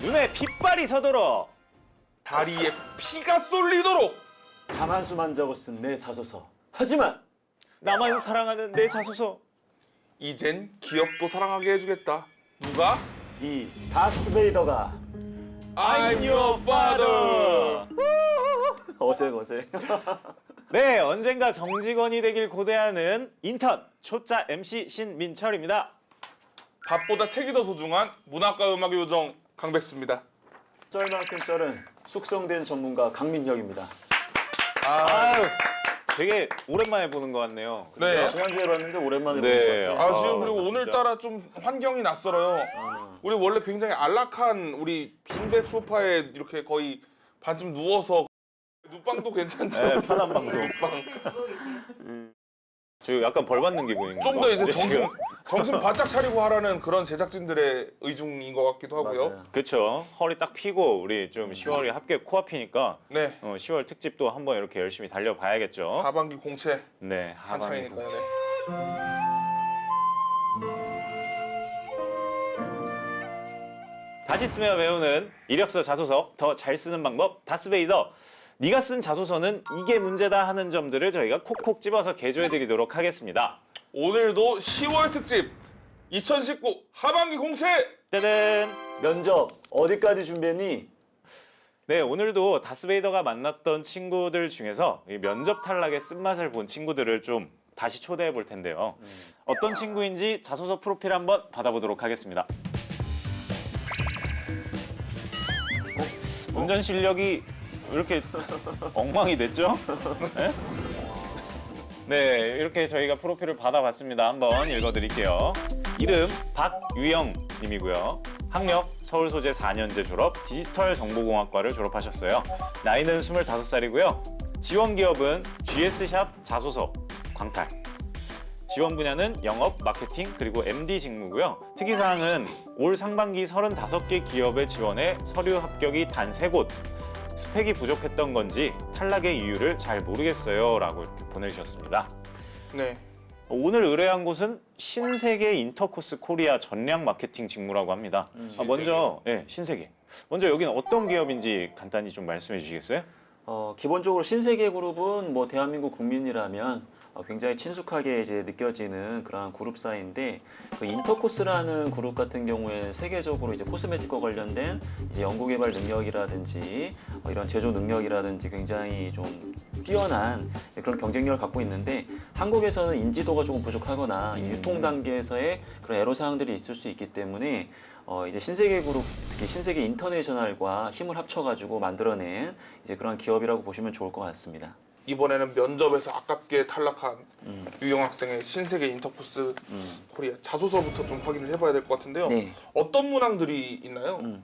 눈에 핏발이 서도록 다리에 피가 쏠리도록 잠 한숨 자고 쓴 내 자소서. 하지만 나만 사랑하는 내 자소서. 이젠 기업도 사랑하게 해주겠다. 누가? 이 다스베이더가 I'm your father. 어색. 네, 언젠가 정직원이 되길 고대하는 인턴 초짜 MC 신민철입니다. 밥보다 책이 더 소중한 문학과 음악의 요정 강백수입니다. 쩔만큼 쩔은 숙성된 전문가 강민혁입니다. 아유, 되게 오랜만에 보는 것 같네요. 네. 지난주에 봤는데 오랜만에 네. 보는 것 같아요. 지금 그리고 진짜. 오늘따라 좀 환경이 낯설어요. 우리 원래 굉장히 안락한 우리 빈백 소파에 이렇게 거의 반쯤 누워서 눕방도 괜찮죠? 네, 편한 방송. 눕방. 지금 약간 벌 받는 기분인 것 좀 더 이제 같은데, 지금. 정신 바짝 차리고 하라는 그런 제작진들의 의중인 것 같기도 하고요. 맞아요. 그렇죠. 허리 딱 펴고 우리 좀 10월이 합격 코앞이니까 네. 10월 특집도 한번 이렇게 열심히 달려봐야겠죠. 하반기 공채 네, 하반기 한창이니까요. 공채. 네. 다시 쓰며 배우는 이력서 자소서 더 잘 쓰는 방법 다스베이더. 네가 쓴 자소서는 이게 문제다 하는 점들을 저희가 콕콕 집어서 개조해드리도록 하겠습니다. 오늘도 10월 특집 2019 하반기 공채. 짜잔! 면접 어디까지 준비했니? 네, 오늘도 다스베이더가 만났던 친구들 중에서 이 면접 탈락의 쓴맛을 본 친구들을 좀 다시 초대해 볼 텐데요. 어떤 친구인지 자소서 프로필 한번 받아보도록 하겠습니다. 운전 실력이 이렇게 엉망이 됐죠? 네? 네, 이렇게 저희가 프로필을 받아봤습니다. 한번 읽어드릴게요. 이름 박유영 님이고요. 학력 서울 소재 4년제 졸업, 디지털 정보공학과를 졸업하셨어요. 나이는 25살이고요. 지원 기업은 GS샵 자소서 광탈. 지원 분야는 영업, 마케팅, 그리고 MD 직무고요. 특이사항은 올 상반기 35개 기업에 지원해 서류 합격이 단 3곳. 스펙이 부족했던 건지 탈락의 이유를 잘 모르겠어요 라고 이렇게 보내주셨습니다. 네. 오늘 의뢰한 곳은 신세계 인터코스 코리아 전략 마케팅 직무라고 합니다. 먼저 신세계. 먼저 여기는 어떤 기업인지 간단히 좀 말씀해 주시겠어요? 기본적으로 신세계 그룹은 뭐 대한민국 국민이라면 굉장히 친숙하게 이제 느껴지는 그러한 그룹사인데 그 인터코스라는 그룹 같은 경우에 세계적으로 이제 코스메틱과 관련된 이제 연구개발 능력이라든지 이런 제조 능력이라든지 굉장히 좀 뛰어난 그런 경쟁력을 갖고 있는데 한국에서는 인지도가 조금 부족하거나 유통 단계에서의 그런 애로사항들이 있을 수 있기 때문에 이제 신세계 그룹, 특히 신세계 인터내셔널과 힘을 합쳐가지고 만들어낸 이제 그런 기업이라고 보시면 좋을 것 같습니다. 이번에는 면접에서 아깝게 탈락한 유영 학생의 신세계 인터코스 코리아 자소서부터 좀 확인을 해봐야 될 것 같은데요. 네. 어떤 문항들이 있나요?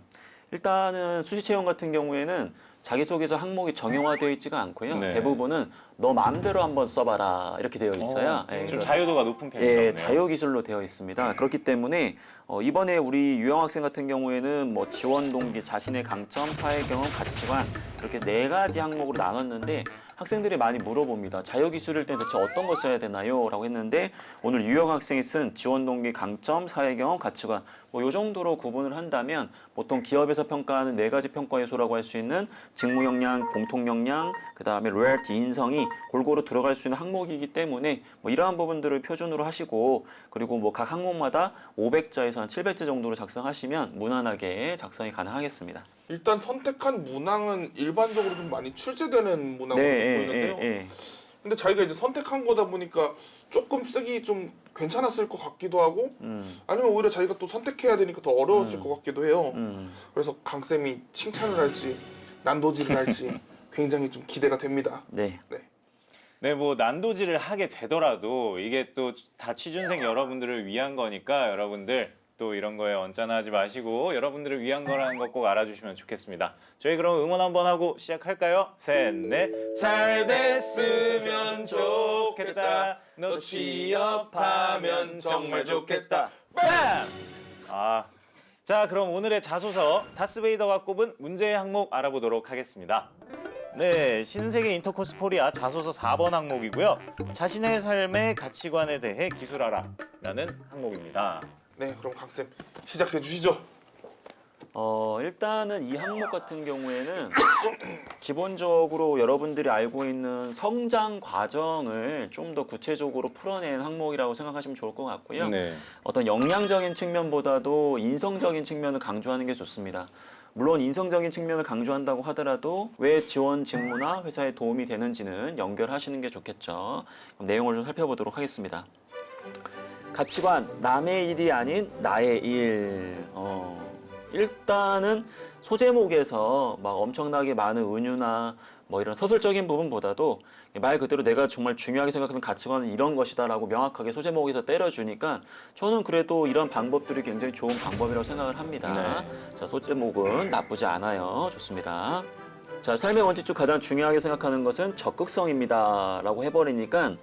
일단은 수시 채용 같은 경우에는 자기소개서 항목이 정형화되어 있지가 않고요. 네. 대부분은 너 마음대로 한번 써봐라 이렇게 되어 있어요. 좀 그래서 자유도가 높은 편이네요. 예, 자유기술로 되어 있습니다. 그렇기 때문에 이번에 우리 유영 학생 같은 경우에는 뭐 지원 동기, 자신의 강점, 사회 경험, 가치관 이렇게 4가지 항목으로 나눴는데 학생들이 많이 물어봅니다. 자유기술일 때 대체 어떤 거 써야 되나요? 라고 했는데 오늘 유영 학생이 쓴 지원 동기, 강점, 사회 경험, 가치관 뭐 이 정도로 구분을 한다면 보통 기업에서 평가하는 4가지 평가 요소라고 할 수 있는 직무 역량, 공통 역량, 그다음에 로열티 인성이 골고루 들어갈 수 있는 항목이기 때문에 뭐 이러한 부분들을 표준으로 하시고 그리고 뭐 각 항목마다 500자에서 한 700자 정도로 작성하시면 무난하게 작성이 가능하겠습니다. 일단 선택한 문항은 일반적으로 좀 많이 출제되는 문항으로 보이는데요. 근데 자기가 이제 선택한 거다 보니까 조금 쓰기 좀 괜찮았을 것 같기도 하고 아니면 오히려 자기가 또 선택해야 되니까 더 어려웠을 것 같기도 해요. 그래서 강쌤이 칭찬을 할지 난도질을 할지 굉장히 좀 기대가 됩니다. 네. 네, 뭐 난도질을 하게 되더라도 이게 또 다 취준생 여러분들을 위한 거니까 여러분들 또 이런 거에 언짢아하지 마시고 여러분들을 위한 거라는 거 꼭 알아주시면 좋겠습니다. 저희 그럼 응원 한번 하고 시작할까요? 셋, 넷. 잘 됐으면 좋겠다. 너 취업하면 정말 좋겠다. 빰! 자, 그럼 오늘의 자소서 다스베이더가 꼽은 문제의 항목 알아보도록 하겠습니다. 네, 신세계 인터코스 코리아 자소서 4번 항목이고요. 자신의 삶의 가치관에 대해 기술하라라는 항목입니다. 네, 그럼 강쌤 시작해 주시죠. 일단은 이 항목 같은 경우에는 기본적으로 여러분들이 알고 있는 성장 과정을 좀 더 구체적으로 풀어낸 항목이라고 생각하시면 좋을 것 같고요. 네. 어떤 역량적인 측면보다도 인성적인 측면을 강조하는 게 좋습니다. 물론 인성적인 측면을 강조한다고 하더라도 왜 지원 직무나 회사에 도움이 되는지는 연결하시는 게 좋겠죠. 그럼 내용을 좀 살펴보도록 하겠습니다. 가치관, 남의 일이 아닌 나의 일. 일단은 소제목에서 막 엄청나게 많은 은유나 뭐 이런 서술적인 부분보다도 말 그대로 내가 정말 중요하게 생각하는 가치관은 이런 것이다라고 명확하게 소제목에서 때려주니까 저는 그래도 이런 방법들이 굉장히 좋은 방법이라고 생각을 합니다. 네. 자, 소제목은 나쁘지 않아요. 좋습니다. 자, 삶의 원칙 중 가장 중요하게 생각하는 것은 적극성입니다라고 해버리니까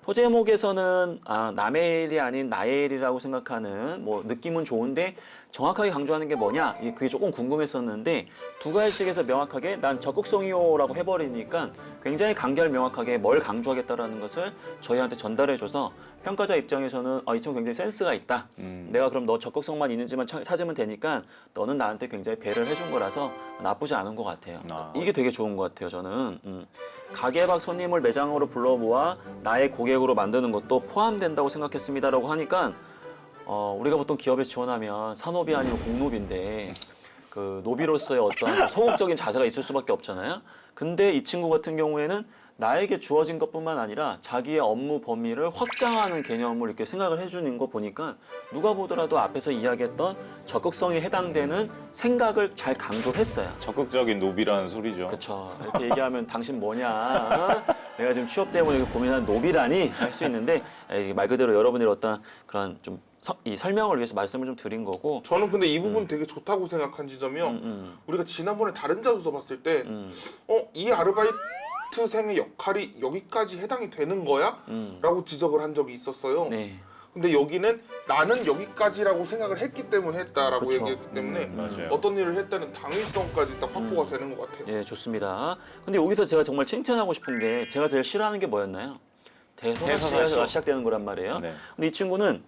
소제목에서는 남의 일이 아닌 나의 일이라고 생각하는 뭐 느낌은 좋은데 정확하게 강조하는 게 뭐냐 그게 조금 궁금했었는데 두 가지씩에서 명확하게 난 적극성이요라고 해버리니까 굉장히 간결 명확하게 뭘 강조하겠다라는 것을 저희한테 전달해줘서 평가자 입장에서는 이 친구 굉장히 센스가 있다. 내가 그럼 너 적극성만 있는지만 찾으면 되니까 너는 나한테 굉장히 배려를 해준 거라서 나쁘지 않은 것 같아요. 이게 되게 좋은 것 같아요. 저는 가게 밖 손님을 매장으로 불러모아 나의 고객으로 만드는 것도 포함된다고 생각했습니다라고 하니까 우리가 보통 기업에 지원하면 산업이 아니고 공노비인데 그 노비로서의 어떤 소극적인 자세가 있을 수밖에 없잖아요. 근데 이 친구 같은 경우에는 나에게 주어진 것뿐만 아니라 자기의 업무 범위를 확장하는 개념을 이렇게 생각을 해주는 거 보니까 누가 보더라도 앞에서 이야기했던 적극성에 해당되는 생각을 잘 강조했어요. 적극적인 노비라는 소리죠. 그렇죠. 이렇게 얘기하면 당신 뭐냐? 내가 지금 취업 때문에 고민하는 노비라니 할 수 있는데 말 그대로 여러분들의 어떤 그런 좀 이 설명을 위해서 말씀을 좀 드린 거고. 저는 근데 이 부분 되게 좋다고 생각한 지점이요. 우리가 지난번에 다른 자소서 봤을 때 이 아르바이트생의 역할이 여기까지 해당이 되는 거야? 라고 지적을 한 적이 있었어요. 네. 근데 여기는 나는 여기까지라고 생각을 했기 때문에 했다라고 그쵸. 얘기했기 때문에 맞아요. 어떤 일을 했다는 당위성까지 딱 확보가 되는 것 같아요. 예, 좋습니다. 근데 여기서 제가 정말 칭찬하고 싶은 게 제가 제일 싫어하는 게 뭐였나요? 대서사시가 대서사시. 시작되는 거란 말이에요. 네. 근데 이 친구는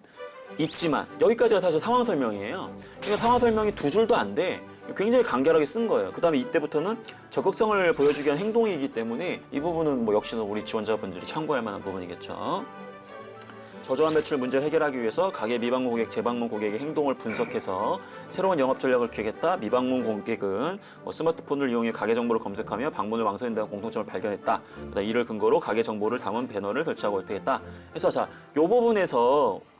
있지만 여기까지가 다 상황 설명이에요. 그러니까 상황 설명이 두 줄도 안 돼. 굉장히 간결하게 쓴 거예요. 그 다음에 이때부터는 적극성을 보여주기 위한 행동이기 때문에 이 부분은 뭐 역시나 우리 지원자분들이 참고할 만한 부분이겠죠. 저조한 매출 문제를 해결하기 위해서 가게 미방문 고객, 재방문 고객의 행동을 분석해서 새로운 영업 전략을 기획했다. 미방문 고객은 스마트폰을 이용해 가게 정보를 검색하며 방문을 망설인다는 공통점을 발견했다. 그다음 이를 근거로 가게 정보를 담은 배너를 설치하고 했다. 그래서 자, 이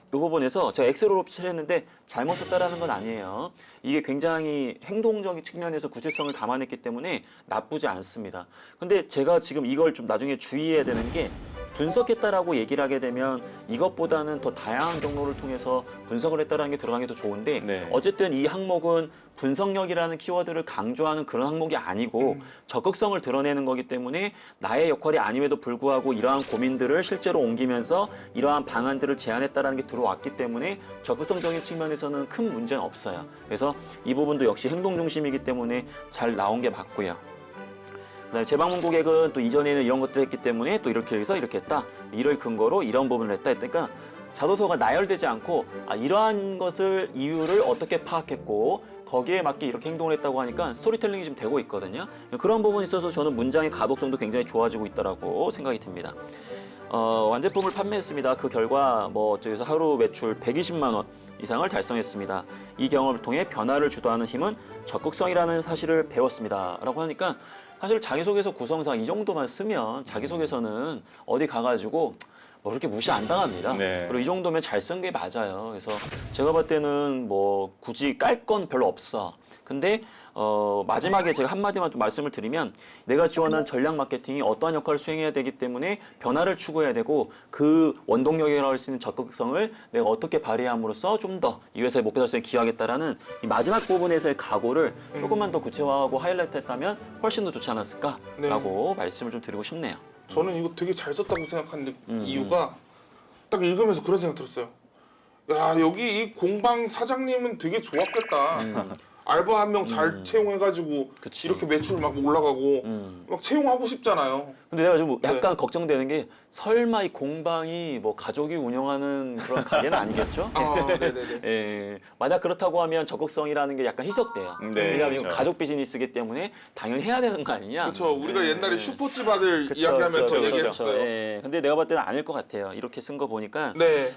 부분에서 제가 엑셀로 칠했는데 잘못 썼다라는 건 아니에요. 이게 굉장히 행동적인 측면에서 구체성을 담아냈기 때문에 나쁘지 않습니다. 근데 제가 지금 이걸 좀 나중에 주의해야 되는 게 분석했다라고 얘기를 하게 되면 이것보다는 더 다양한 경로를 통해서 분석을 했다라는 게 들어가는 게 더 좋은데 네. 어쨌든 이 항목은 분석력이라는 키워드를 강조하는 그런 항목이 아니고 적극성을 드러내는 거기 때문에 나의 역할이 아님에도 불구하고 이러한 고민들을 실제로 옮기면서 이러한 방안들을 제안했다라는 게 들어왔기 때문에 적극성적인 측면에서는 큰 문제는 없어요. 그래서 이 부분도 역시 행동 중심이기 때문에 잘 나온 게 맞고요. 그다음에 재방문 고객은 또 이전에는 이런 것들을 했기 때문에 또 이렇게 해서 이렇게 했다. 이를 근거로 이런 부분을 했다 했으니까 자소서가 나열되지 않고 이러한 것을 이유를 어떻게 파악했고 거기에 맞게 이렇게 행동을 했다고 하니까 스토리텔링이 좀 되고 있거든요. 그런 부분이 있어서 저는 문장의 가독성도 굉장히 좋아지고 있다라고 생각이 듭니다. 완제품을 판매했습니다. 그 결과 저기서 하루 매출 120만 원 이상을 달성했습니다. 이 경험을 통해 변화를 주도하는 힘은 적극성이라는 사실을 배웠습니다. 라고 하니까 사실 자기소개서 구성상 이 정도만 쓰면 자기소개서는 어디 가가지고 그렇게 무시 안 당합니다. 네. 그리고 이 정도면 잘 쓴 게 맞아요. 그래서 제가 봤을 때는 굳이 깔 건 별로 없어. 근데 마지막에 제가 한마디만 좀 말씀을 드리면 내가 지원한 전략 마케팅이 어떠한 역할을 수행해야 되기 때문에 변화를 추구해야 되고 그 원동력이라고 할 수 있는 적극성을 내가 어떻게 발휘함으로써 좀 더 이 회사의 목표 달성에 기여하겠다라는 이 마지막 부분에서의 각오를 조금만 더 구체화하고 하이라이트 했다면 훨씬 더 좋지 않았을까라고 말씀을 좀 드리고 싶네요. 저는 이거 되게 잘 썼다고 생각하는 이유가 딱 읽으면서 그런 생각 들었어요. 야, 여기 이 공방 사장님은 되게 좋았겠다. 알바 한 명 잘 채용해가지고 그치. 이렇게 매출 막 올라가고 막 채용하고 싶잖아요. 근데 내가 좀 네. 약간 걱정되는 게 설마 이 공방이 뭐 가족이 운영하는 그런 가게는 아니겠죠? 아, 네네네. 예, 만약 그렇다고 하면 적극성이라는 게 약간 희석돼요. 네, 왜냐하면 그렇죠. 이건 가족 비즈니스이기 때문에 당연히 해야 되는 거 아니냐? 그렇죠. 우리가 옛날에 슈퍼집 아들 그쵸, 이야기하면서 그쵸, 그쵸, 얘기했어요. 그쵸. 예, 근데 내가 봤을 때는 아닐 것 같아요. 이렇게 쓴 거 보니까. 네.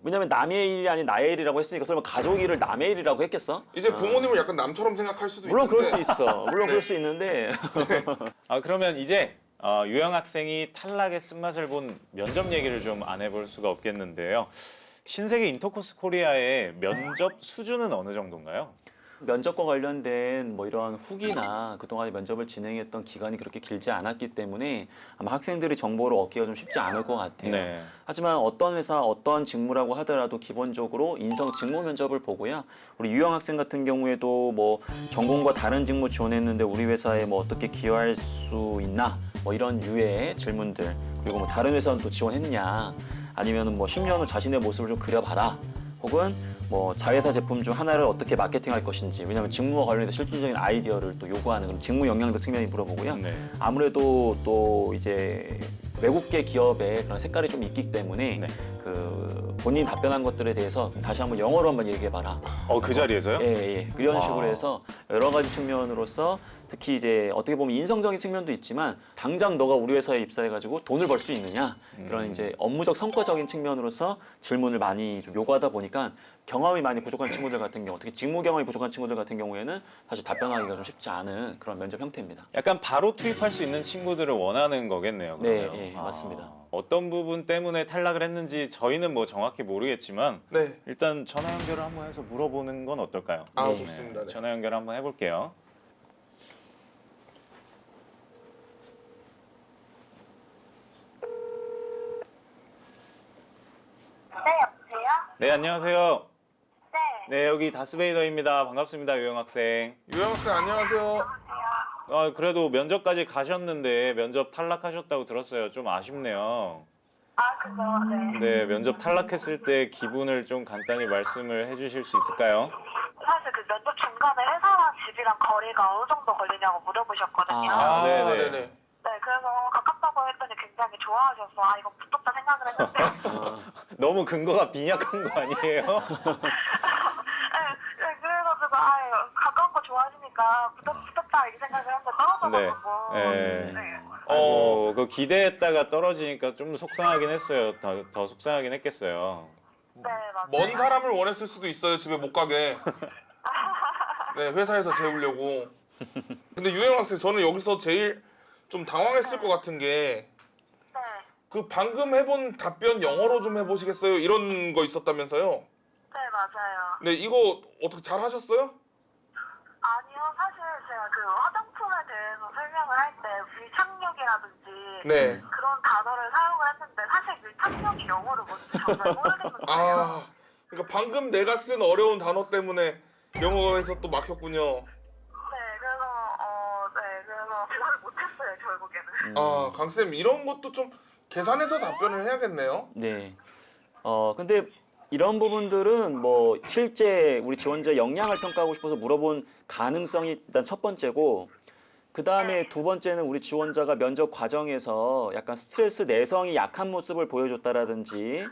왜냐면 남의 일이 아닌 나의 일이라고 했으니까 설마 가족 일을 남의 일이라고 했겠어? 이제 부모님을 약간 남처럼 생각할 수도 물론 있는데. 그럴 수 있어. 물론 네. 그럴 수 있는데. 그러면 이제 유영 학생이 탈락의 쓴맛을 본 면접 얘기를 좀 안 해볼 수가 없겠는데요. 신세계 인터코스 코리아의 면접 수준은 어느 정도인가요? 면접과 관련된 뭐 이런 후기나 그동안에 면접을 진행했던 기간이 그렇게 길지 않았기 때문에 아마 학생들이 정보를 얻기가 좀 쉽지 않을 것 같아요. 네. 하지만 어떤 회사, 어떤 직무라고 하더라도 기본적으로 인성 직무 면접을 보고요. 우리 유영 학생 같은 경우에도 뭐 전공과 다른 직무 지원했는데 우리 회사에 뭐 어떻게 기여할 수 있나 뭐 이런 유의 질문들, 그리고 뭐 다른 회사는 또 지원했냐, 아니면은 뭐 10년 후 자신의 모습을 좀 그려봐라, 혹은 뭐 자회사 제품 중 하나를 어떻게 마케팅할 것인지, 왜냐하면 직무와 관련해서 실질적인 아이디어를 또 요구하는 그런 직무 영향력 측면이 물어보고요. 네. 아무래도 또 이제 외국계 기업의 그런 색깔이 좀 있기 때문에 네. 그 본인이 답변한 것들에 대해서 다시 한번 영어로 한번 얘기해봐라. 그 자리에서요? 예, 예. 이런 아. 식으로 해서 여러 가지 측면으로서 특히 이제 어떻게 보면 인성적인 측면도 있지만 당장 너가 우리 회사에 입사해가지고 돈을 벌 수 있느냐, 그런 이제 업무적 성과적인 측면으로서 질문을 많이 좀 요구하다 보니까 경험이 많이 부족한 친구들 같은 경우, 특히 직무 경험이 부족한 친구들 같은 경우에는 사실 답변하기가 좀 쉽지 않은 그런 면접 형태입니다. 약간 바로 투입할 수 있는 친구들을 원하는 거겠네요. 네, 그러면. 예, 맞습니다. 어떤 부분 때문에 탈락을 했는지 저희는 뭐 정확히 모르겠지만 네. 일단 전화 연결을 한번 해서 물어보는 건 어떨까요? 아, 네. 좋습니다. 네. 전화 연결 한번 해볼게요. 네, 여보세요? 네, 안녕하세요. 네. 네, 여기 다스베이더입니다. 반갑습니다, 유영 학생. 유영 학생 안녕하세요. 그래도 면접까지 가셨는데 면접 탈락하셨다고 들었어요. 좀 아쉽네요. 아, 그죠. 네. 네, 면접 탈락했을 때 기분을 좀 간단히 말씀을 해주실 수 있을까요? 사실 그 면접 중간에 회사랑 집이랑 거리가 어느 정도 걸리냐고 물어보셨거든요. 아, 네네. 네네. 네, 그래서 가깝다고 했더니 굉장히 좋아하셔서 아, 이건 붙었다 생각을 했는데 너무 근거가 빈약한 거 아니에요? 네, 그래가지고 아, 가까운 거 좋아하시니까 붙었다 이렇게 생각을 했는데 떨어져가지고 네. 네. 그 기대했다가 떨어지니까 좀 속상하긴 했어요. 더 속상하긴 했겠어요. 네, 맞아요. 먼 사람을 원했을 수도 있어요. 집에 못 가게. 네, 회사에서 재우려고. 근데 유영 학생, 저는 여기서 제일 좀 당황했을 것 같은 게 네. 그 방금 해본 답변 영어로 좀 해보시겠어요? 이런 거 있었다면서요? 네, 맞아요. 네, 이거 어떻게 잘 하셨어요? 아니요, 사실 제가 그 화장품에 대해서 설명을 할 때 밀착력이라든지 네. 그런 단어를 사용을 했는데 사실 밀착력이 영어로 뭔지 정말 모르겠는 거예요. 아, 그러니까 방금 내가 쓴 어려운 단어 때문에 영어에서 또 막혔군요. 네, 그래서 대답을 못했어요 결국에는. 아, 강쌤 이런 것도 좀 계산해서 답변을 해야겠네요. 네. 근데 이런 부분들은 뭐 실제 우리 지원자 역량을 평가하고 싶어서 물어본 가능성이 일단 첫 번째고, 그 다음에 두 번째는 우리 지원자가 면접 과정에서 약간 스트레스 내성이 약한 모습을 보여줬다라든지,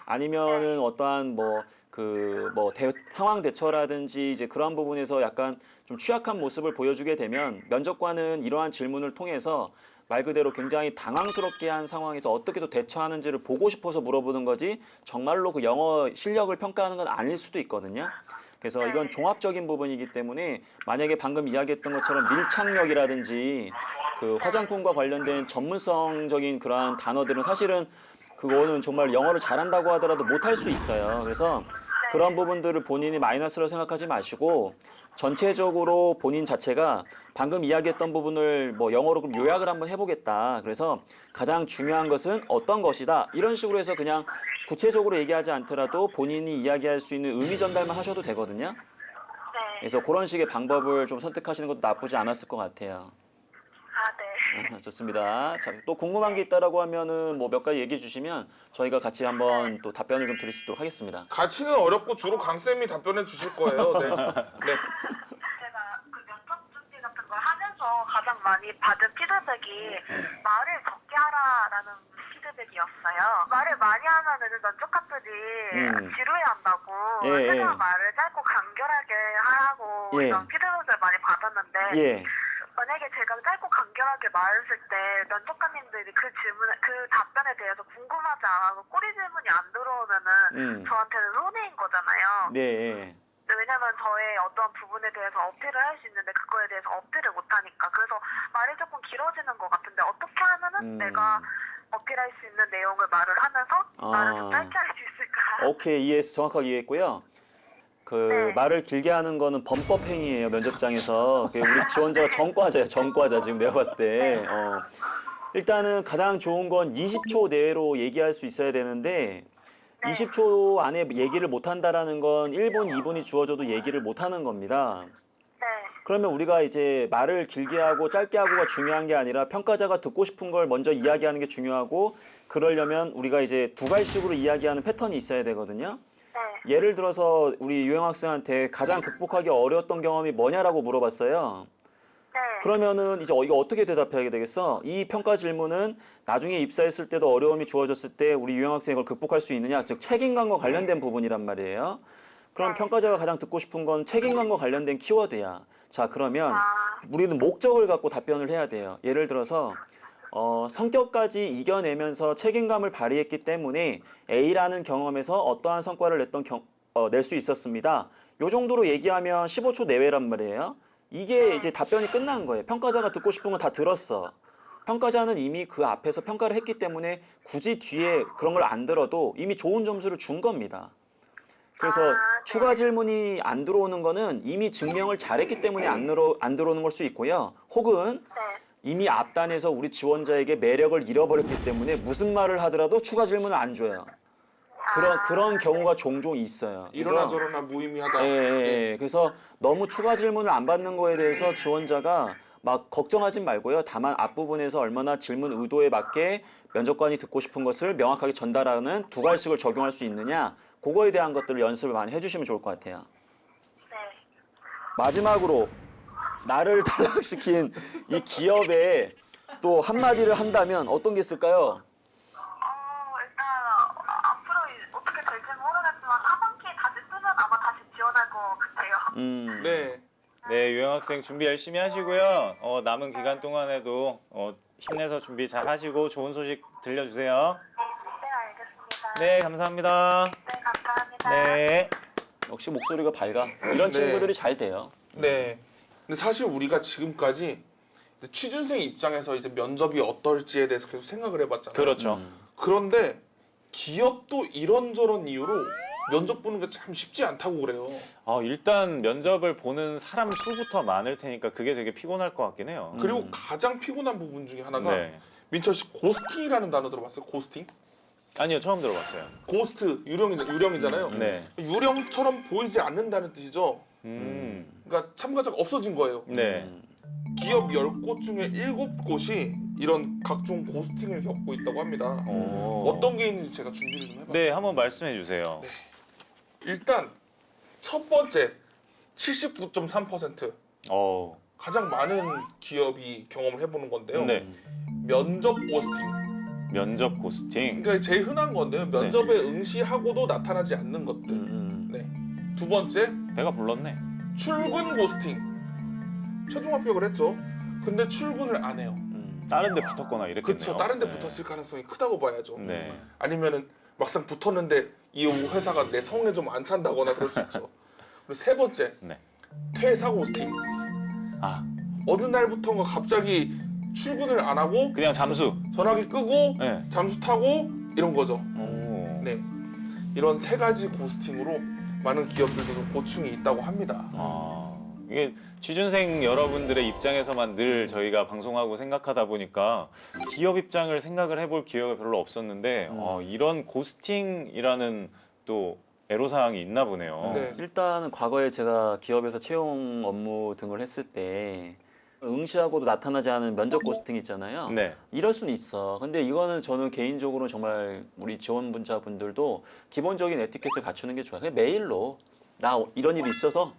아니면은 어떠한 상황 대처라든지 이제 그런 부분에서 약간 좀 취약한 모습을 보여주게 되면 면접관은 이러한 질문을 통해서 말 그대로 굉장히 당황스럽게 한 상황에서 어떻게 또 대처하는지를 보고 싶어서 물어보는 거지 정말로 그 영어 실력을 평가하는 건 아닐 수도 있거든요. 그래서 이건 종합적인 부분이기 때문에 만약에 방금 이야기했던 것처럼 밀착력이라든지 그 화장품과 관련된 전문성적인 그러한 단어들은 사실은 그거는 정말 영어를 잘한다고 하더라도 못할 수 있어요. 그래서 그런 부분들을 본인이 마이너스로 생각하지 마시고 전체적으로 본인 자체가 방금 이야기했던 부분을 뭐 영어로 그럼 요약을 한번 해보겠다. 그래서 가장 중요한 것은 어떤 것이다. 이런 식으로 해서 그냥 구체적으로 얘기하지 않더라도 본인이 이야기할 수 있는 의미 전달만 하셔도 되거든요. 네. 그래서 그런 식의 방법을 좀 선택하시는 것도 나쁘지 않았을 것 같아요. 아, 네. 좋습니다. 자, 또 궁금한 게 있다라고 하면은 뭐 몇 가지 얘기해 주시면 저희가 같이 한번 또 답변을 좀 드릴 수 있도록 하겠습니다. 가치는 어렵고 주로 강쌤이 답변해 주실 거예요. 네. 네. 많이 받은 피드백이 말을 적게 하라라는 피드백이었어요. 말을 많이 하면은 면접관들이 지루해한다고 예, 최대한 예. 말을 짧고 간결하게 하라고 예. 이런 피드백을 많이 받았는데 예. 만약에 제가 짧고 간결하게 말했을 때 면접관님들이 그 질문, 그 답변에 대해서 궁금하지 않아서 꼬리 질문이 안 들어오면은 저한테는 손해인 거잖아요. 네. 왜냐면 저의 어떤 부분에 대해서 어필을 할 수 있는데 그거에 대해서 어필을 못 하니까 그래서 말이 조금 길어지는 것 같은데 어떻게 하면은 내가 어필할 수 있는 내용을 말을 하면서 말을 좀 짧게 할 수 있을까? 오케이, 이해했어. 정확하게 이해했고요. 그 말을 길게 하는 거는 범법 행위예요, 면접장에서. 우리 지원자가 전과자예요, 전과자 지금 내가 봤을 때. 일단은 가장 좋은 건 20초 내로 얘기할 수 있어야 되는데 20초 안에 얘기를 못 한다라는 건 1분, 2분이 주어져도 얘기를 못 하는 겁니다. 네. 그러면 우리가 이제 말을 길게 하고 짧게 하고가 중요한 게 아니라 평가자가 듣고 싶은 걸 먼저 이야기하는 게 중요하고 그러려면 우리가 이제 두 갈식으로 이야기하는 패턴이 있어야 되거든요. 네. 예를 들어서 우리 유영 학생한테 가장 극복하기 어려웠던 경험이 뭐냐라고 물어봤어요. 네. 그러면은 이제 이거 어떻게 대답해야 되겠어? 이 평가 질문은 나중에 입사했을 때도 어려움이 주어졌을 때 우리 유영 학생이 그걸 극복할 수 있느냐? 즉 책임감과 관련된 부분이란 말이에요. 그럼 평가자가 가장 듣고 싶은 건 책임감과 관련된 키워드야. 자, 그러면 우리는 목적을 갖고 답변을 해야 돼요. 예를 들어서 성격까지 이겨내면서 책임감을 발휘했기 때문에 A라는 경험에서 어떠한 성과를 낼 수 있었습니다. 요 정도로 얘기하면 15초 내외란 말이에요. 이게 이제 답변이 끝난 거예요. 평가자가 듣고 싶은 건 다 들었어. 평가자는 이미 그 앞에서 평가를 했기 때문에 굳이 뒤에 그런 걸 안 들어도 이미 좋은 점수를 준 겁니다. 그래서 추가 질문이 안 들어오는 거는 이미 증명을 잘했기 때문에 안 들어오는 걸 수 있고요. 혹은 이미 앞단에서 우리 지원자에게 매력을 잃어버렸기 때문에 무슨 말을 하더라도 추가 질문을 안 줘요. 그런 경우가 종종 있어요. 이러나 저러나 무의미하다. 예. 그래서 너무 추가 질문을 안 받는 거에 대해서 지원자가 막 걱정하지 말고요. 다만 앞부분에서 얼마나 질문 의도에 맞게 면접관이 듣고 싶은 것을 명확하게 전달하는 두 갈식을 적용할 수 있느냐, 그거에 대한 것들을 연습을 많이 해주시면 좋을 것 같아요. 네. 마지막으로 나를 탈락시킨 이 기업에 또 한마디를 한다면 어떤 게 있을까요? 일단 앞으로 어떻게 될지 모르겠지만 하반기 다시 쓰면 아마 다시 지원할 것 같아요. 네. 네, 유영 학생 준비 열심히 하시고요. 남은 기간 동안에도 힘내서 준비 잘 하시고 좋은 소식 들려주세요. 네, 알겠습니다. 네, 감사합니다. 네, 감사합니다. 네. 역시 목소리가 밝아. 이런 친구들이 잘 돼요. 네. 근데 사실 우리가 지금까지 취준생 입장에서 이제 면접이 어떨지에 대해서 계속 생각을 해봤잖아요. 그렇죠. 그런데 기업도 이런저런 이유로 면접 보는 게 참 쉽지 않다고 그래요. 일단 면접을 보는 사람 수부터 많을 테니까 그게 되게 피곤할 것 같긴 해요. 그리고 가장 피곤한 부분 중에 하나가 네. 민철 씨 고스팅이라는 단어 들어봤어요? 고스팅? 아니요, 처음 들어봤어요. 고스트 유령이잖아요. 네. 유령처럼 보이지 않는다는 뜻이죠. 그러니까 참가자가 없어진 거예요. 네. 기업 10곳 중에 7곳이 이런 각종 고스팅을 겪고 있다고 합니다. 어떤 게 있는지 제가 준비를 좀 해봤어요. 네, 한번 말씀해 주세요. 일단 첫 번째 79.3% 가장 많은 기업이 경험을 해보는 건데요. 네. 면접 고스팅. 면접 고스팅. 그러니까 제일 흔한 건데요. 면접에 응시하고도 나타나지 않는 것들. 네. 두 번째 배가 불렀네. 출근 고스팅. 최종 합격을 했죠. 근데 출근을 안 해요. 다른 데 붙었거나 이랬겠네요. 그렇죠. 다른 데 네. 붙었을 가능성이 크다고 봐야죠. 네. 아니면은 막상 붙었는데 이 회사가 내 성에 좀 안 찬다거나 그럴 수 있죠. 그리고 세 번째 네. 퇴사 고스팅. 어느 날부터가 갑자기 출근을 안 하고 그냥 잠수. 전화기 끄고 네. 잠수 타고 이런 거죠. 오. 네, 이런 세 가지 고스팅으로 많은 기업들도 좀 고충이 있다고 합니다. 이게 취준생 여러분들의 입장에서만 늘 저희가 방송하고 생각하다 보니까 기업 입장을 생각을 해볼 기회가 별로 없었는데 이런 고스팅이라는 또 애로사항이 있나 보네요. 네. 일단은 과거에 제가 기업에서 채용 업무 등을 했을 때 응시하고도 나타나지 않은 면접 고스팅 있잖아요. 네. 이럴 수는 있어. 근데 이거는 저는 개인적으로 정말 우리 지원자분들도 기본적인 에티켓을 갖추는 게 좋아요. 그냥 메일로 나 이런 일이 있어서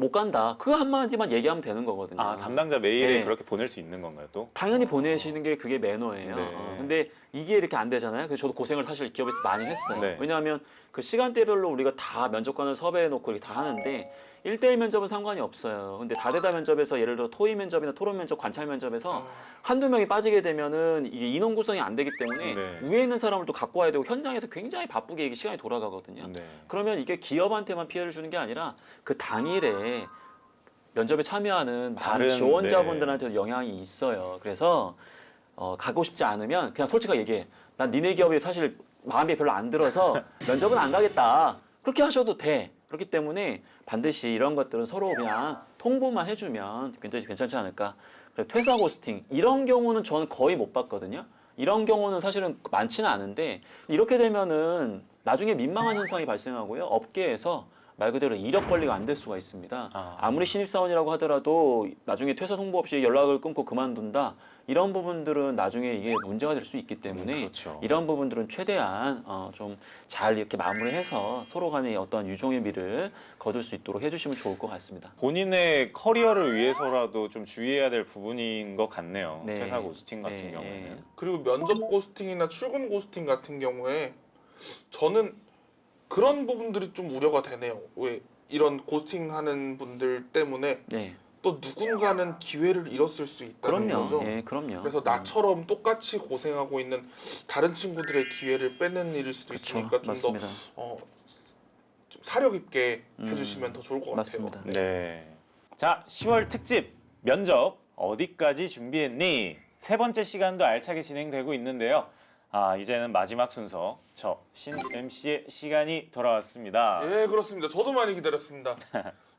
못 간다. 그 한마디만 얘기하면 되는 거거든요. 아, 담당자 메일에 네. 그렇게 보낼 수 있는 건가요, 또? 당연히 보내시는 게 그게 매너예요. 네. 근데 이게 이렇게 안 되잖아요. 그래서 저도 고생을 사실 기업에서 많이 했어요. 네. 왜냐하면 그 시간대별로 우리가 다 면접관을 섭외해 놓고 이렇게 다 하는데 1대1 면접은 상관이 없어요. 근데 다대다 면접에서 예를 들어 토의 면접이나 토론 면접, 관찰 면접에서 한두 명이 빠지게 되면은 이게 인원 구성이 안 되기 때문에 네. 위에 있는 사람을 또 갖고 와야 되고 현장에서 굉장히 바쁘게 이게 시간이 돌아가거든요. 네. 그러면 이게 기업한테만 피해를 주는 게 아니라 그 당일에 면접에 참여하는 다른 다른, 지원자분들한테도 영향이 있어요. 그래서 가고 싶지 않으면 그냥 솔직하게 얘기해. 난 니네 기업이 사실 마음에 별로 안 들어서 면접은 안 가겠다. 그렇게 하셔도 돼. 그렇기 때문에 반드시 이런 것들은 서로 그냥 통보만 해주면 굉장히 괜찮지 않을까. 그리고 퇴사 고스팅 이런 경우는 저는 거의 못 봤거든요. 이런 경우는 사실은 많지는 않은데 이렇게 되면은 나중에 민망한 현상이 발생하고요. 업계에서 말 그대로 이력 관리가 안 될 수가 있습니다. 아무리 신입사원이라고 하더라도 나중에 퇴사 통보 없이 연락을 끊고 그만둔다. 이런 부분들은 나중에 이게 문제가 될 수 있기 때문에 그렇죠. 이런 부분들은 최대한 좀 잘 이렇게 마무리해서 서로 간의 어떤 유종의 미를 거둘 수 있도록 해주시면 좋을 것 같습니다. 본인의 커리어를 위해서라도 좀 주의해야 될 부분인 것 같네요. 네. 퇴사 고스팅 같은 네, 경우는. 네. 그리고 면접 고스팅이나 출근 고스팅 같은 경우에 저는 그런 부분들이 좀 우려가 되네요. 왜 이런 고스팅하는 분들 때문에 네. 또 누군가는 기회를 잃었을 수 있다는 그럼요. 거죠. 예, 그럼요. 그래서 나처럼 똑같이 고생하고 있는 다른 친구들의 기회를 뺏는 일일 수도 그렇죠. 있으니까 좀 더 맞습니다. 좀 사력 있게 해주시면 더 좋을 것 맞습니다. 같아요. 네. 자, 10월 특집 면접 어디까지 준비했니? 세 번째 시간도 알차게 진행되고 있는데요. 이제는 마지막 순서 저 신 MC의 시간이 돌아왔습니다. 예, 그렇습니다. 저도 많이 기다렸습니다.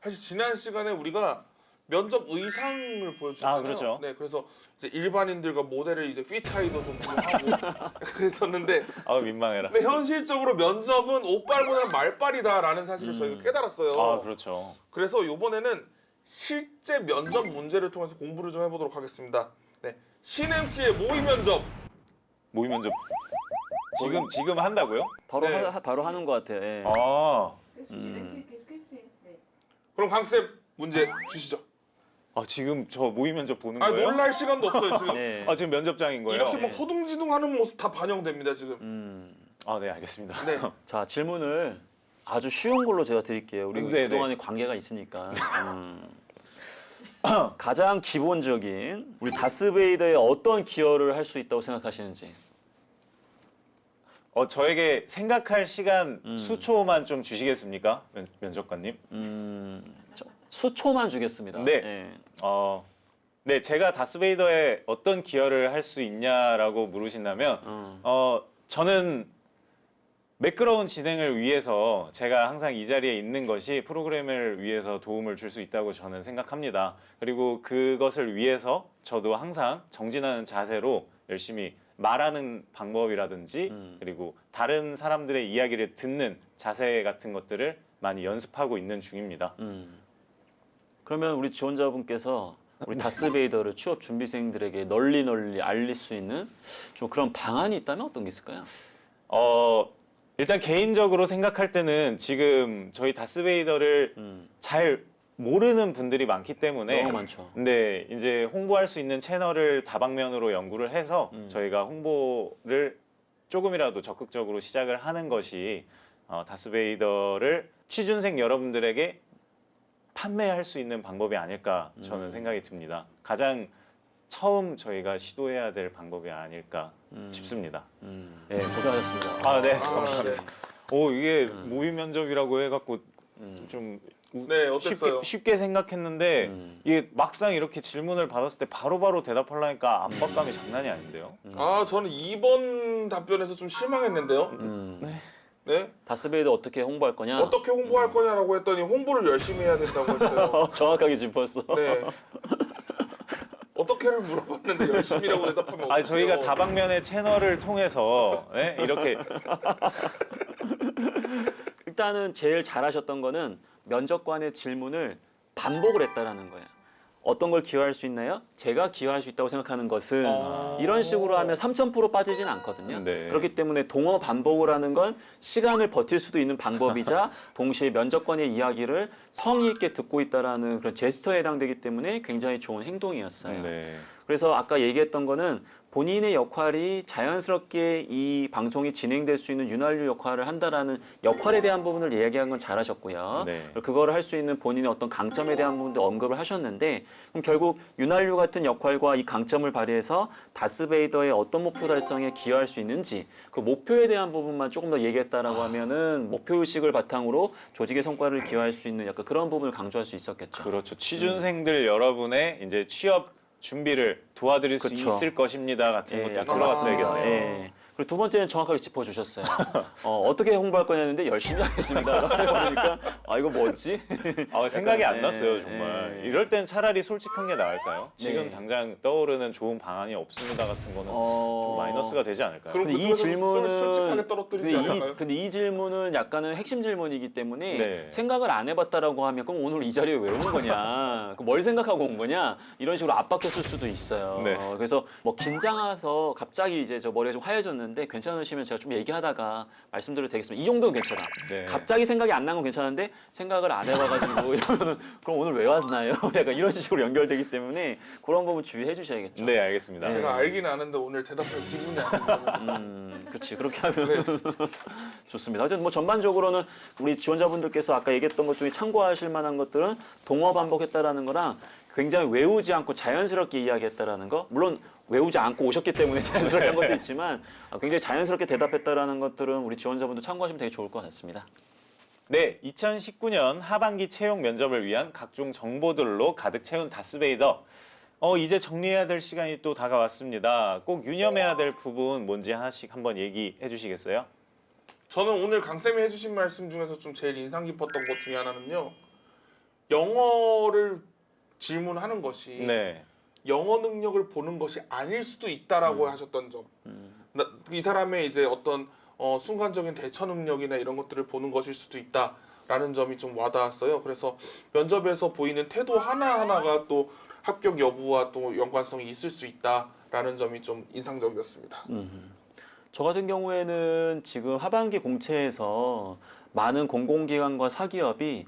사실 지난 시간에 우리가 면접 의상을 보여주셨잖아요. 그렇죠. 네, 그래서 이제 일반인들과 모델을 이제 피타이도 좀 하고 그랬었는데, 민망해라. 근데 현실적으로 면접은 옷빨보다 말빨이다라는 사실을 저희가 깨달았어요. 그렇죠. 그래서 이번에는 실제 면접 문제를 통해서 공부를 좀 해보도록 하겠습니다. 네, 신 MC의 모의 면접. 모의 면접 지금 한다고요? 바로 네. 바로 하는 것 같아요. 예. 그럼 강쌤 문제 주시죠. 지금 저 모의 면접 보는 아, 거예요? 놀랄 시간도 없어요 지금. 네. 지금 면접장인 거예요? 이렇게 막 허둥지둥하는 모습 다 반영됩니다 지금. 네, 알겠습니다. 네. 자, 질문을 아주 쉬운 걸로 제가 드릴게요. 우리 네네. 그동안의 관계가 있으니까. 가장 기본적인 우리 다스베이더의 어떤 기여를 할 수 있다고 생각하시는지. 저에게 생각할 시간 수초만 좀 주시겠습니까? 면접관님? 수초만 주겠습니다. 네. 예. 네, 제가 다스베이더에 어떤 기여를 할 수 있냐라고 물으신다면 저는 매끄러운 진행을 위해서 제가 항상 이 자리에 있는 것이 프로그램을 위해서 도움을 줄 수 있다고 저는 생각합니다. 그리고 그것을 위해서 저도 항상 정진하는 자세로 열심히 말하는 방법이라든지 그리고 다른 사람들의 이야기를 듣는 자세 같은 것들을 많이 연습하고 있는 중입니다. 그러면 우리 지원자분께서 우리 다스베이더를 취업 준비생들에게 널리 알릴 수 있는 좀 그런 방안이 있다면 어떤 게 있을까요? 일단 개인적으로 생각할 때는 지금 저희 다스베이더를 잘 모르는 분들이 많기 때문에 너무 많죠. 근데 이제 홍보할 수 있는 채널을 다방면으로 연구를 해서 저희가 홍보를 조금이라도 적극적으로 시작을 하는 것이 다스베이더를 취준생 여러분들에게 판매할 수 있는 방법이 아닐까 저는 생각이 듭니다. 가장 처음 저희가 시도해야 될 방법이 아닐까 싶습니다. 네, 고생하셨습니다. 네, 아, 감사합니다. 이게 모의 면접이라고 해갖고 좀 네, 어땠어요? 쉽게 생각했는데 이게 막상 이렇게 질문을 받았을 때 바로바로 대답하려니까 압박감이 장난이 아닌데요. 저는 2번 답변에서 좀 실망했는데요. 네. 다스베이더 어떻게 홍보할 거냐? 어떻게 홍보할 거냐라고 했더니 홍보를 열심히 해야 된다고 했어요. 정확하게 짚었어. 네. 어떻게를 물어봤는데 열심히라고 대답하면 어떡해요? 저희가 다방면의 채널을 통해서 이렇게 일단은 제일 잘하셨던 거는 면접관의 질문을 반복을 했다라는 거예요. 어떤 걸 기여할 수 있나요? 제가 기여할 수 있다고 생각하는 것은 이런 식으로 하면 3000% 빠지진 않거든요. 네. 그렇기 때문에 동어 반복을 하는 건 시간을 버틸 수도 있는 방법이자 동시에 면접관의 이야기를 성의 있게 듣고 있다라는 그런 제스처에 해당되기 때문에 굉장히 좋은 행동이었어요. 네. 그래서 아까 얘기했던 거는 본인의 역할이 자연스럽게 이 방송이 진행될 수 있는 윤활유 역할을 한다라는 역할에 대한 부분을 이야기한 건 잘하셨고요. 네. 그거를 할 수 있는 본인의 어떤 강점에 대한 부분도 언급을 하셨는데 그럼 결국 윤활유 같은 역할과 이 강점을 발휘해서 다스베이더의 어떤 목표 달성에 기여할 수 있는지 그 목표에 대한 부분만 조금 더 얘기했다라고 하면은 목표의식을 바탕으로 조직의 성과를 기여할 수 있는 약간 그런 부분을 강조할 수 있었겠죠. 그렇죠. 취준생들 여러분의 이제 취업 준비를 도와드릴 수 그쵸. 있을 것입니다 같은 것들 들어갔어야겠네요. 예. 그리고 두 번째는 정확하게 짚어주셨어요. 어떻게 홍보할 거냐는데 열심히 하겠습니다. 그러니까 아 이거 뭐지? 생각이 안 약간, 났어요 정말. 이럴 땐 차라리 솔직한 게 나을까요? 지금 네. 당장 떠오르는 좋은 방안이 없습니다 같은 거는 좀 마이너스가 되지 않을까요? 그럼 근데 이 그쪽에서 질문은 솔직하게 떨어뜨리지 않을까요? 근데 이 질문은 약간은 핵심 질문이기 때문에 네. 생각을 안 해봤다라고 하면 그럼 오늘 이 자리에 왜 온 거냐? 그럼 뭘 생각하고 온 거냐? 이런 식으로 압박했을 수도 있어요. 네. 그래서 뭐 긴장해서 갑자기 이제 저 머리가 좀 하얘졌는데 괜찮으시면 제가 좀 얘기하다가 말씀드려도 되겠습니다. 이 정도는 괜찮아. 네. 갑자기 생각이 안 난 건 괜찮은데 생각을 안 해봐가지고 이러면은 그럼 오늘 왜 왔나요? 약간 이런 식으로 연결되기 때문에 그런 부분 주의해 주셔야겠죠. 네 알겠습니다. 제가 알긴 아는데 오늘 대답할 기분이 아닌데. 그렇지 그렇게 하면 좋습니다. 하여튼 뭐 전반적으로는 우리 지원자분들께서 아까 얘기했던 것 중에 참고하실 만한 것들은 동어 반복했다라는 거랑 굉장히 외우지 않고 자연스럽게 이야기했다라는 거. 물론 외우지 않고 오셨기 때문에 자연스럽게 한 것도 있지만 굉장히 자연스럽게 대답했다라는 것들은 우리 지원자분들 참고하시면 되게 좋을 것 같습니다. 네, 2019년 하반기 채용 면접을 위한 각종 정보들로 가득 채운 다스베이더. 이제 정리해야 될 시간이 또 다가왔습니다. 꼭 유념해야 될 부분 뭔지 하나씩 한번 얘기해 주시겠어요? 저는 오늘 강쌤이 해주신 말씀 중에서 좀 제일 인상 깊었던 것 중에 하나는요. 영어를 질문하는 것이 네. 영어 능력을 보는 것이 아닐 수도 있다라고 하셨던 점. 이 사람의 이제 어떤 순간적인 대처 능력이나 이런 것들을 보는 것일 수도 있다라는 점이 좀 와닿았어요. 그래서 면접에서 보이는 태도 하나하나가 또 합격 여부와 또 연관성이 있을 수 있다라는 점이 좀 인상적이었습니다. 저 같은 경우에는 지금 하반기 공채에서 많은 공공기관과 사기업이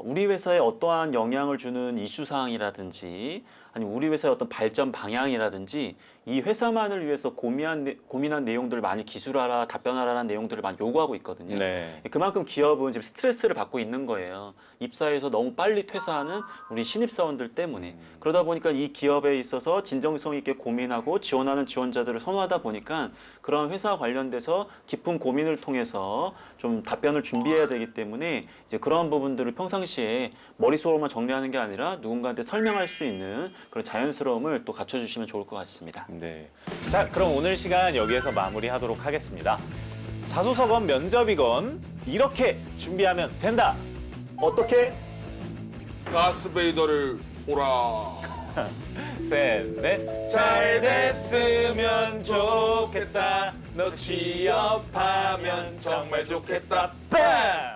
우리 회사에 어떠한 영향을 주는 이슈 사항이라든지 아니면 우리 회사의 어떤 발전 방향이라든지 이 회사만을 위해서 고민한 내용들을 많이 기술하라, 답변하라는 내용들을 많이 요구하고 있거든요. 네. 그만큼 기업은 지금 스트레스를 받고 있는 거예요. 입사해서 너무 빨리 퇴사하는 우리 신입사원들 때문에. 그러다 보니까 이 기업에 있어서 진정성 있게 고민하고 지원하는 지원자들을 선호하다 보니까 그런 회사 관련돼서 깊은 고민을 통해서 좀 답변을 준비해야 되기 때문에 이제 그런 부분들을 평상시에 머릿속으로만 정리하는 게 아니라 누군가한테 설명할 수 있는 그런 자연스러움을 또 갖춰주시면 좋을 것 같습니다. 네. 자, 그럼 오늘 시간 여기에서 마무리하도록 하겠습니다. 자소서건 면접이건 이렇게 준비하면 된다. 어떻게? 다스베이더를 보라. 셋, 넷. 잘 됐으면 좋겠다. 너 취업하면 정말 좋겠다. 빰!